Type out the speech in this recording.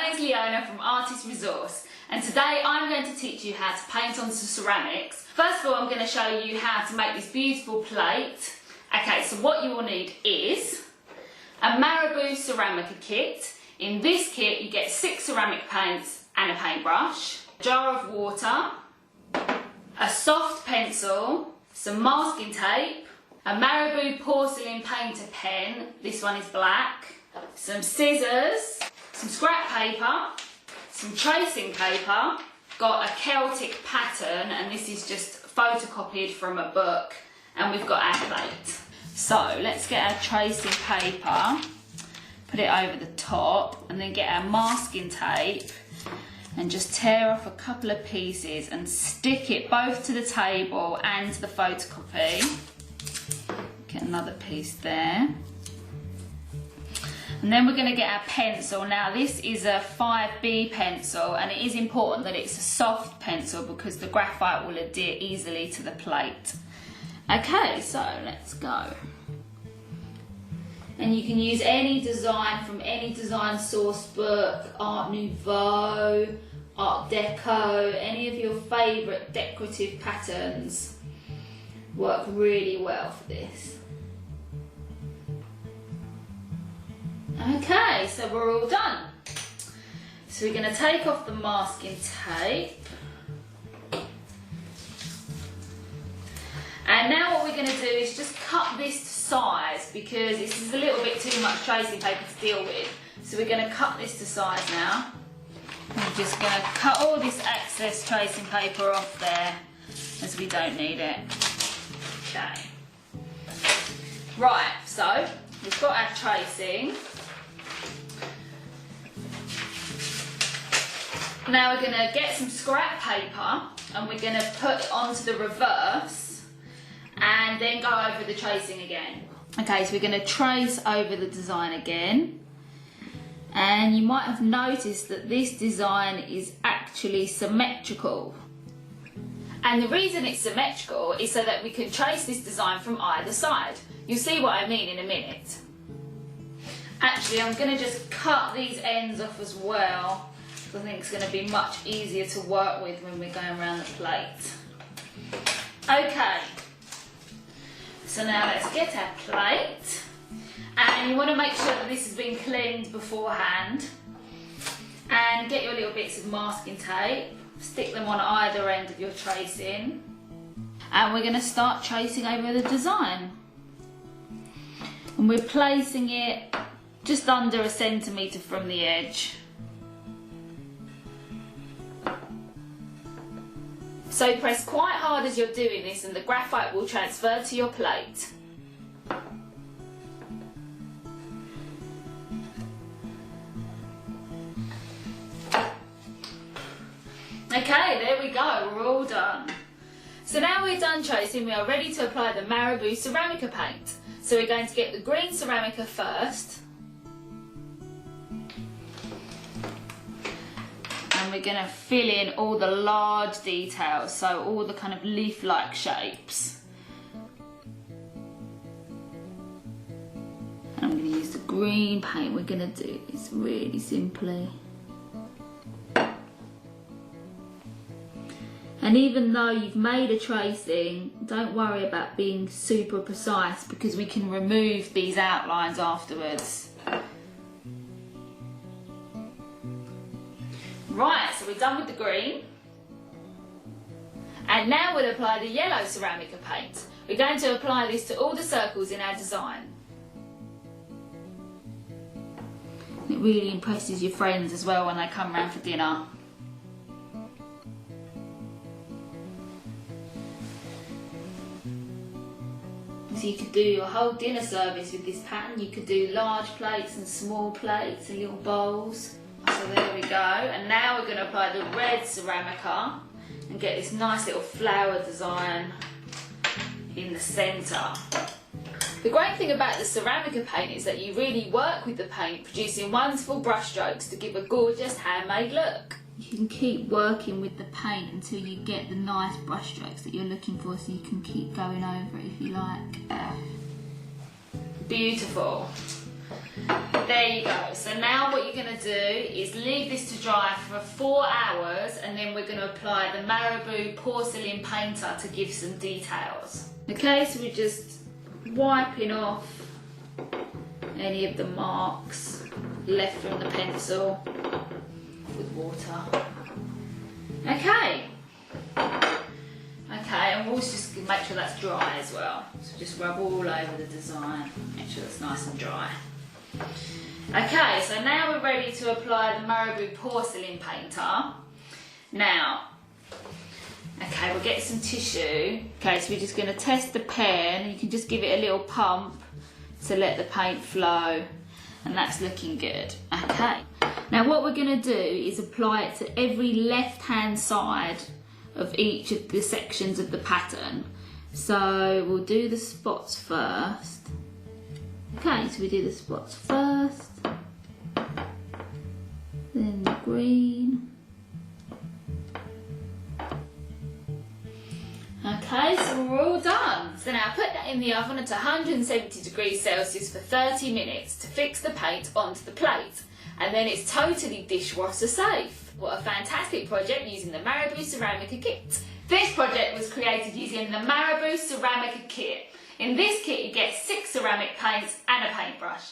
name's Leona from Artist Resource, and today I'm going to teach you how to paint onto ceramics. First of all, I'm going to show you how to make this beautiful plate. Okay, so what you will need is a Marabu-Ceramica kit. In this kit you get 6 ceramic paints and a paintbrush, a jar of water, a soft pencil, some masking tape, a Marabu porcelain painter pen, this one is black, some scissors, some scrap paper, some tracing paper, got a Celtic pattern, and this is just photocopied from a book, and we've got our plate. So let's get our tracing paper, put it over the top, and then get our masking tape and just tear off a couple of pieces and stick it both to the table and to the photocopy. Get another piece there. And then we're going to get our pencil. Now this is a 5B pencil, and it is important that it's a soft pencil because the graphite will adhere easily to the plate. Okay, so let's go. And you can use any design from any design source book, Art Nouveau, Art Deco, any of your favourite decorative patterns work really well for this. Okay, so we're all done. So we're going to take off the masking tape. And now what we're going to do is just cut this to size because this is a little bit too much tracing paper to deal with. So we're going to cut this to size now. I'm just going to cut all this excess tracing paper off there as we don't need it. Okay. Right, so we've got our tracing. Now we're going to get some scrap paper and we're going to put it onto the reverse and then go over the tracing again. Okay, so we're going to trace over the design again, and you might have noticed that this design is actually symmetrical. And the reason it's symmetrical is so that we can trace this design from either side. You'll see what I mean in a minute. Actually, I'm going to just cut these ends off as well. I think it's going to be much easier to work with when we're going around the plate. Okay, so now let's get our plate, and you want to make sure that this has been cleaned beforehand, and get your little bits of masking tape, stick them on either end of your tracing, and we're going to start tracing over the design. And we're placing it just under 1 centimetre from the edge. So press quite hard as you're doing this and the graphite will transfer to your plate. Okay, there we go, we're all done. So now we're done tracing, we are ready to apply the Marabu-Ceramica paint. So we're going to get the green Ceramica first. And we're going to fill in all the large details, so all the kind of leaf-like shapes. And I'm going to use the green paint. We're going to do this really simply. And even though you've made a tracing, don't worry about being super precise because we can remove these outlines afterwards. Right, so we're done with the green. And now we'll apply the yellow Ceramica paint. We're going to apply this to all the circles in our design. It really impresses your friends as well when they come round for dinner. So you could do your whole dinner service with this pattern. You could do large plates and small plates and little bowls. So there we go, and now we're going to apply the red Ceramica and get this nice little flower design in the centre. The great thing about the Ceramica paint is that you really work with the paint, producing wonderful brush strokes to give a gorgeous handmade look. You can keep working with the paint until you get the nice brush strokes that you're looking for, so you can keep going over it if you like. Beautiful. There you go. So now what you're going to do is leave this to dry for 4 hours, and then we're going to apply the Marabu porcelain painter to give some details. Okay, so we're just wiping off any of the marks left from the pencil with water. Okay. Okay, and we'll just make sure that's dry as well. So just rub all over the design, make sure it's nice and dry. Okay, so now we're ready to apply the Marabu porcelain painter. Now, okay, we'll get some tissue. Okay, so we're just going to test the pen. You can just give it a little pump to let the paint flow, and that's looking good. Okay, now what we're going to do is apply it to every left-hand side of each of the sections of the pattern. So we'll do the spots first. Okay, so we do the spots first, then the green. Okay, so we're all done. So now put that in the oven at 170 degrees Celsius for 30 minutes to fix the paint onto the plate. And then it's totally dishwasher safe. What a fantastic project using the Marabu-Ceramica kit. This project was created using the Marabu-Ceramica kit. In this kit you get 6 ceramic paints and a paintbrush.